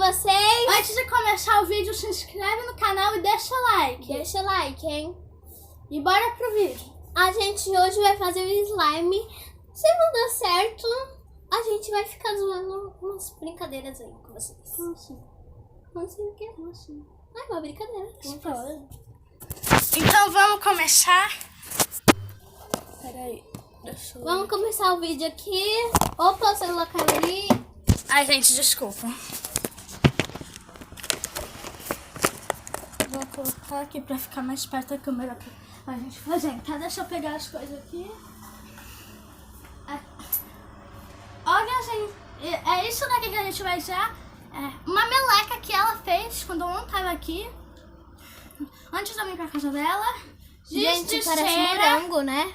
vocês? Antes de começar o vídeo, se inscreve no canal e deixa like. Deixa like, hein? E bora pro vídeo. A gente hoje vai fazer um slime. Se não der certo, a gente vai ficar zoando umas brincadeiras aí com vocês. Como assim? Não sei o que. Ah, é uma brincadeira. Então vamos começar. Peraí. Vamos começar o vídeo aqui. Opa, o celular caiu ali. Ai, gente, desculpa. Vou colocar aqui pra ficar mais perto da câmera pra gente fazer. Tá, deixa eu pegar as coisas aqui. Olha, gente, é isso daqui que a gente vai usar. É uma meleca que ela fez quando eu não tava aqui. Antes de eu vir pra casa dela. Gente, parece morango, né?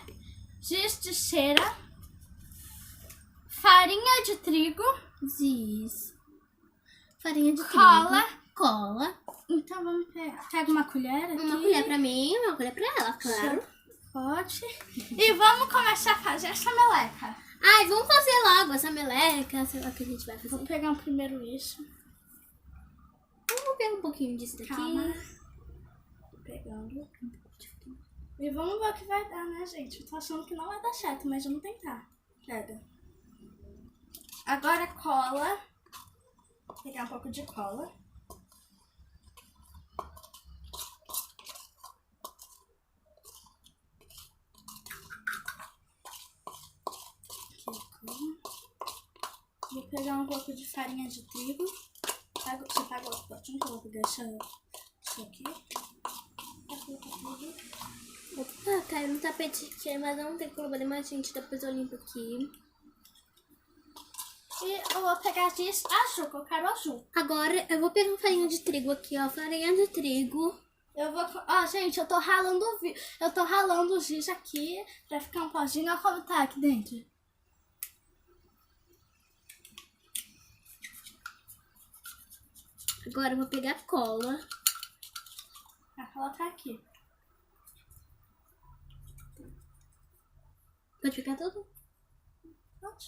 Giz de cera. Farinha de trigo. Giz. Farinha de Cola. trigo. Cola. Então vamos pegar. Pega uma colher aqui. Uma colher pra mim e uma colher pra ela, claro. Pode. E vamos começar a fazer essa meleca. Ai, vamos fazer logo essa meleca, sei lá o que a gente vai fazer. Vou pegar primeiro isso. Vamos pegar um pouquinho disso daqui. Calma. Tô pegando. E vamos ver o que vai dar, né, gente? Eu tô achando que não vai dar certo, mas vamos tentar. Pega. Agora cola. Vou pegar um pouco de cola. Vou pegar um pouco de farinha de trigo. Você pega o potinho que eu vou pegar isso aqui. Opa, caiu no tapete aqui, mas não tem problema, gente. Depois eu limpo aqui. E eu vou pegar giz azul, que eu quero azul. Agora eu vou pegar farinha de trigo aqui, ó. Farinha de trigo. Eu vou... Ó, gente, eu tô ralando o giz aqui pra ficar um pozinho. Olha como tá aqui dentro. Agora eu vou pegar cola. A cola tá aqui. Pode ficar tudo? Pronto.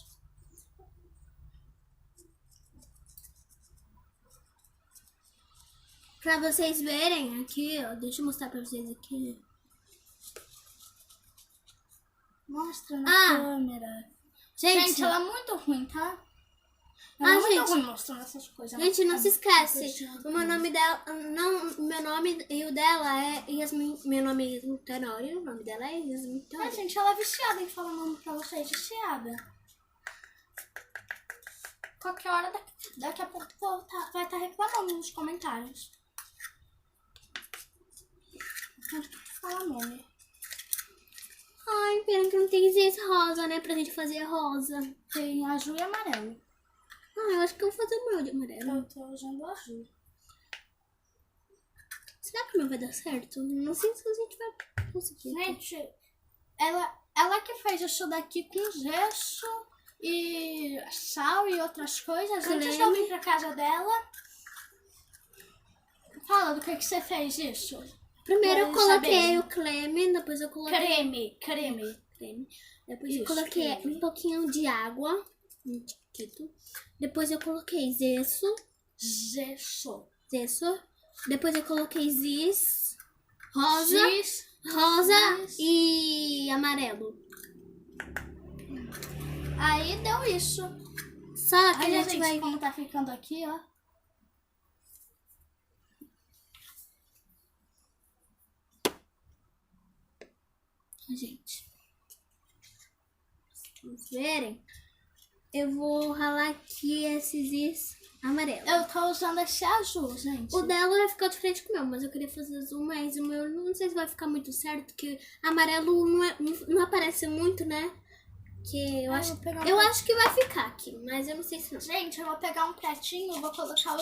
Pra vocês verem aqui, ó. Deixa eu mostrar pra vocês aqui. Mostra na câmera. Gente, ela é muito ruim, tá? Ela é muito ruim mostrando essas coisas. Gente, não se esquece. O meu nome dela, meu nome e o dela é Yasmin. Meu nome é Yasmin Tenório, o nome dela é Yasmin Tenório. Gente, ela é viciada em falar nome pra vocês, viciada. Qualquer hora, daqui a pouco vai estar reclamando nos comentários. Fala nome. Ai, pena que não tem esse rosa, né? Pra gente fazer rosa. Tem azul e amarelo. Ah, eu acho que eu vou fazer o meu de amarelo. Eu tô usando azul. Será que o meu vai dar certo? Não sei se a gente vai conseguir. Gente, ela que fez isso daqui com gesso e sal e outras coisas. Antes de eu vir pra casa dela. Fala do que você fez isso. Primeiro eu coloquei o creme, depois eu coloquei... Creme. Depois eu coloquei um pouquinho de água. Um tiquito. Depois eu coloquei gesso. Depois eu coloquei giz. Rosa e amarelo. Aí deu isso. Só que Aí a gente vai... como tá ficando aqui, ó. Gente, vamos verem. Eu vou ralar aqui esse giz amarelo. Eu tô usando esse azul, gente. O dela vai ficar diferente com o meu, mas eu queria fazer azul, mas o meu não sei se vai ficar muito certo, porque amarelo não aparece muito, né? Que eu acho que vai ficar aqui, mas eu não sei se não. Gente, eu vou pegar um pratinho, vou colocar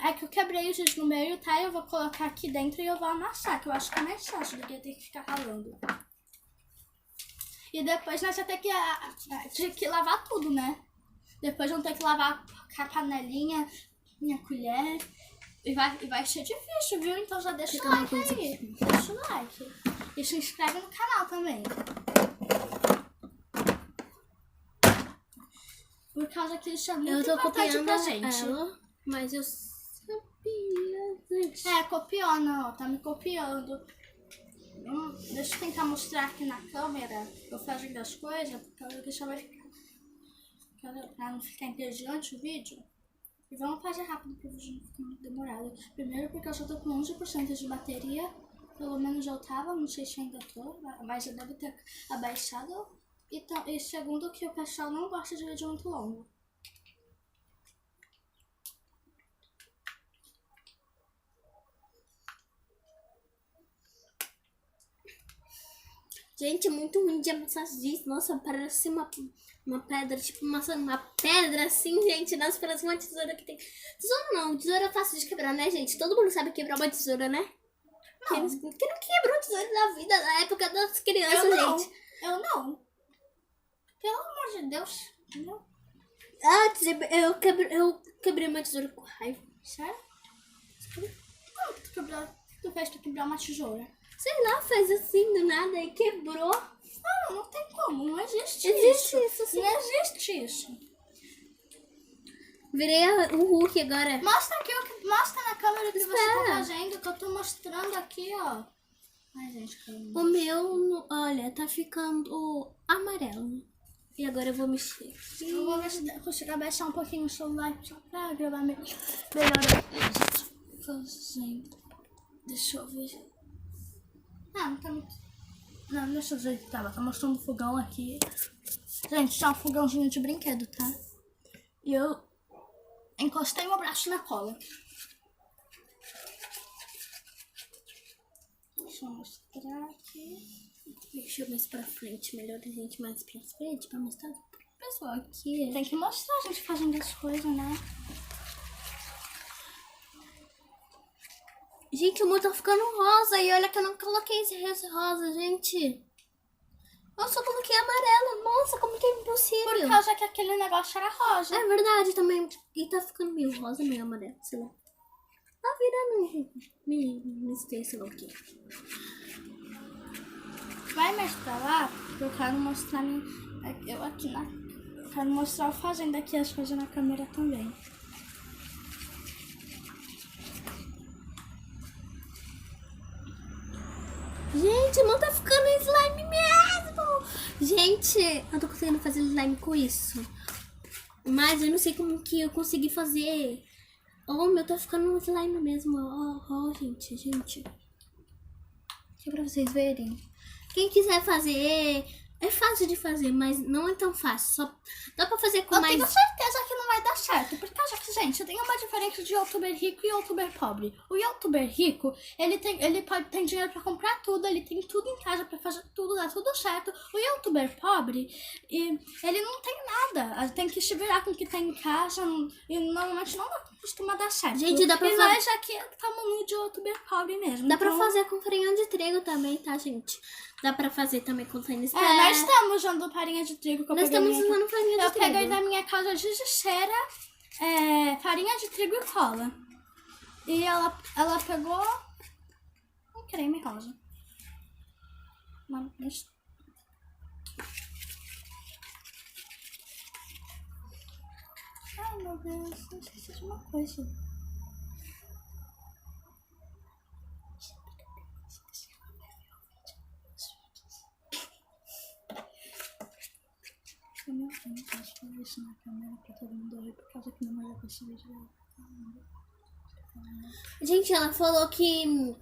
é que eu quebrei o giz no meio, tá? Eu vou colocar aqui dentro e eu vou amassar, que eu acho que é mais fácil do que ter que ficar ralando. E depois nós vamos ter que lavar tudo, né? Depois vamos ter que lavar a panelinha, minha colher. E vai ser difícil, viu? Então já deixa o like aí. Deixa o like. E se inscreve no canal também. Por causa que isso é muito importante pra gente. Mas eu sabia, gente. Copiou, não. Tá me copiando. Deixa eu tentar mostrar aqui na câmera. Eu fazendo as coisas, porque deixa eu ver. Pra não ficar entediante o vídeo. E vamos fazer rápido pro vídeo não ficar muito demorado. Primeiro porque eu só tô com 11% de bateria. Pelo menos eu tava, não sei se ainda tô, mas eu devo ter abaixado. E segundo que o pessoal não gosta de vídeo muito longo. Gente, é muito ruim de amassar disso. Nossa, parece uma pedra, tipo uma pedra assim, gente. Nossa, parece uma tesoura que tem. Tesoura não, tesoura é fácil de quebrar, né, gente? Todo mundo sabe quebrar uma tesoura, né? Não. Quem não quebrou tesoura na vida, na época das crianças, gente? Eu não. Pelo amor de Deus. Entendeu? Eu quebrei uma tesoura com raiva. Sério? Como tu fez pra quebrar uma tesoura? Sei lá, fez assim do nada e quebrou. Não tem como, não existe Existe isso, sim. Não existe isso. Virei o Hulk agora. Mostra aqui, mostra na câmera o que você tá fazendo, que eu tô mostrando aqui, ó. Ai, gente, calma. O meu, olha, tá ficando amarelo. E agora eu vou mexer. Eu vou ver se eu consigo abaixar um pouquinho o celular só pra gravar melhor. Fazendo. Deixa eu ver. Não tá muito... Não, deixa eu ver que tá mostrando um fogão aqui. Gente, isso é um fogãozinho de brinquedo, tá? E eu encostei meu braço na cola. Deixa eu mostrar aqui. Deixa eu mais pra frente. Melhor a gente mais pra frente pra mostrar pro pessoal aqui. Tem que mostrar a gente fazendo as coisas, né? Gente, o meu tá ficando rosa. E olha que eu não coloquei esse rosa, gente. Eu só coloquei amarelo. Nossa, como que é impossível. Por causa que aquele negócio era rosa. É verdade também. E tá ficando meio rosa, meio amarelo, sei lá. Tá virando me sei lá o quê. Vai mais pra lá, porque eu quero mostrar eu aqui na... Eu quero mostrar eu fazendo aqui as coisas na câmera também. Gente, não tá ficando slime mesmo. Gente, eu tô conseguindo fazer slime com isso. Mas eu não sei como que eu consegui fazer. Oh, meu, tá ficando um slime mesmo. Gente. Aqui pra vocês verem. Quem quiser fazer, é fácil de fazer, mas não é tão fácil. Só dá pra fazer com mais... Eu tenho certeza que não vai dar certo. Por causa que, gente, tem uma diferença de youtuber rico e youtuber pobre. O youtuber rico, ele tem dinheiro pra comprar tudo, ele tem tudo em casa pra fazer tudo, dá tudo certo. O youtuber pobre, ele não tem nada. Tem que se virar com o que tem em casa e normalmente não costuma dar certo. Gente, dá pra fazer... fazer... nós aqui estamos no de youtuber pobre mesmo. Dá pra fazer com farinha de trigo também, tá, gente? Dá pra fazer também com farinha de trigo. Nós estamos usando farinha de trigo. Nós estamos usando farinha de trigo. Eu peguei da minha casa de cera, farinha de trigo e cola. E ela pegou um creme rosa. Ai, meu Deus, eu esqueci de uma coisa. Eu não tenho que fazer isso na câmera pra todo mundo ver, por causa que não vai ver esse vídeo. Gente, ela falou que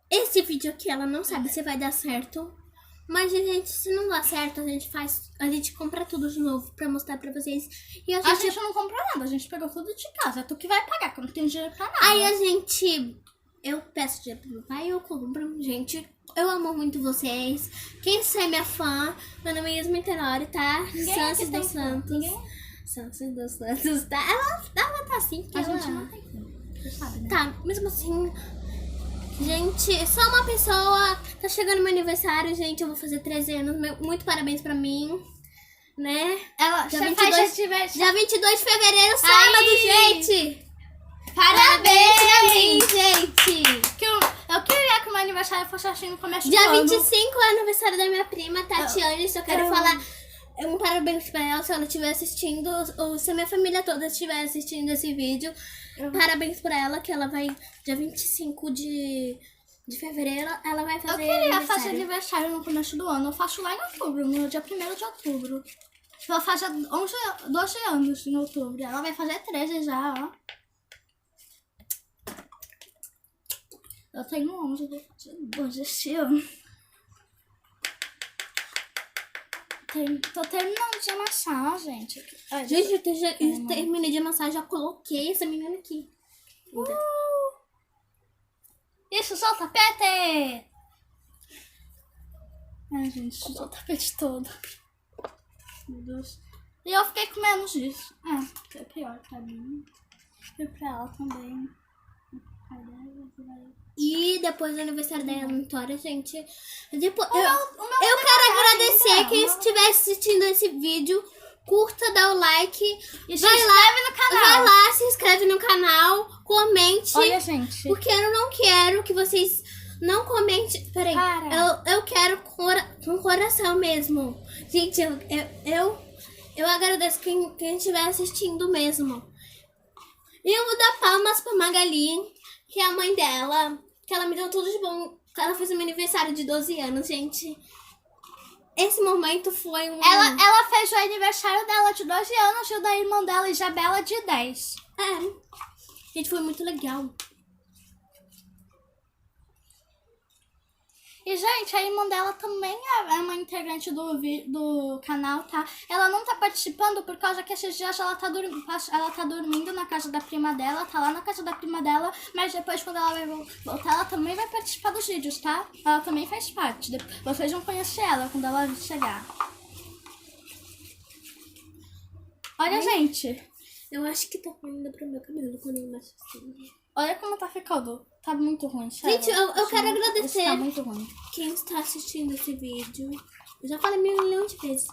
esse vídeo aqui ela não sabe se vai dar certo. Mas, gente, se não dá certo, a gente compra tudo de novo pra mostrar pra vocês. E a gente não comprou nada, a gente pegou tudo de casa. É tu que vai pagar, que eu não tenho dinheiro pra nada. Aí eu peço dinheiro pro meu pai e eu compro. Gente, eu amo muito vocês. Quem é minha fã, meu nome é Yasmin Tenório, tá? Santos dos Santos. Santos dos Santos, tá? Ela tá assim, porque a gente não tem fã, você sabe, né? Tá, mesmo assim... Gente, só uma pessoa. Tá chegando meu aniversário, gente. Eu vou fazer 13 anos. Muito parabéns pra mim. Né? Dia 22 de fevereiro, sábado, gente. Parabéns pra mim, gente. Eu queria que o meu aniversário fosse assim no começo do Dia ano. 25 é aniversário da minha prima, Tatiane. Só quero falar. um parabéns pra ela se ela estiver assistindo, ou se a minha família toda estiver assistindo esse vídeo. Parabéns pra ela, que ela vai, dia 25 de fevereiro, ela vai fazer aniversário. Fazer aniversário no começo do ano. Eu faço lá em outubro, no dia 1º de outubro. Ela faz 12 anos em outubro. Ela vai fazer 13 já, ó. Eu tenho 11, eu vou fazer 12 esse ano. Tô terminando de amassar, gente. Ai, gente, eu terminei de amassar, já coloquei essa menina aqui. Isso, só o tapete! Ai, gente, só o tapete todo. Meu Deus. E eu fiquei com menos disso. É pior pra mim. E pra ela também. E depois do aniversário da Vitória, gente. Depois, eu quero agradecer quem estiver assistindo esse vídeo. Curta, dá o like. E se inscreve no canal. Vai lá, se inscreve no canal. Comente. Olha, gente. Porque eu não quero que vocês não comentem. Peraí. Eu quero com coração mesmo. Gente, eu agradeço quem estiver assistindo mesmo. E eu vou dar palmas pra Magali, que é a mãe dela, que ela me deu tudo de bom. Ela fez um aniversário de 12 anos, gente. Esse momento foi um... Ela fez o aniversário dela de 12 anos e o da irmã dela, Isabela, de 10. Gente, foi muito legal. E, gente, a irmã dela também é uma integrante do canal, tá? Ela não tá participando por causa que esses dias ela tá dormindo na casa da prima dela, tá lá na casa da prima dela, mas depois quando ela vai voltar, ela também vai participar dos vídeos, tá? Ela também faz parte. Vocês vão conhecer ela quando ela chegar. Olha, gente. Eu acho que tá indo pro meu cabelo quando eu mexo assim. Olha como tá ficando. Tá muito ruim, sério. Gente, eu quero agradecer tá muito ruim. Quem está assistindo esse vídeo. Eu já falei 1 milhão de vezes.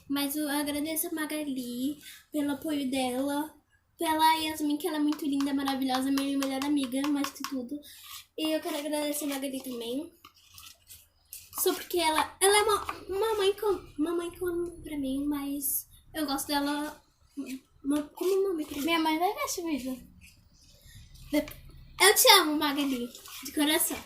Mas eu agradeço a Magali pelo apoio dela. Pela Yasmin, que ela é muito linda, maravilhosa. Minha melhor amiga, mais que tudo. E eu quero agradecer a Magali também. Só porque ela é uma mãe como pra mim. Mas eu gosto dela como uma mãe pra mim. Minha mãe vai ver esse vídeo. Eu te amo, Magali, de coração.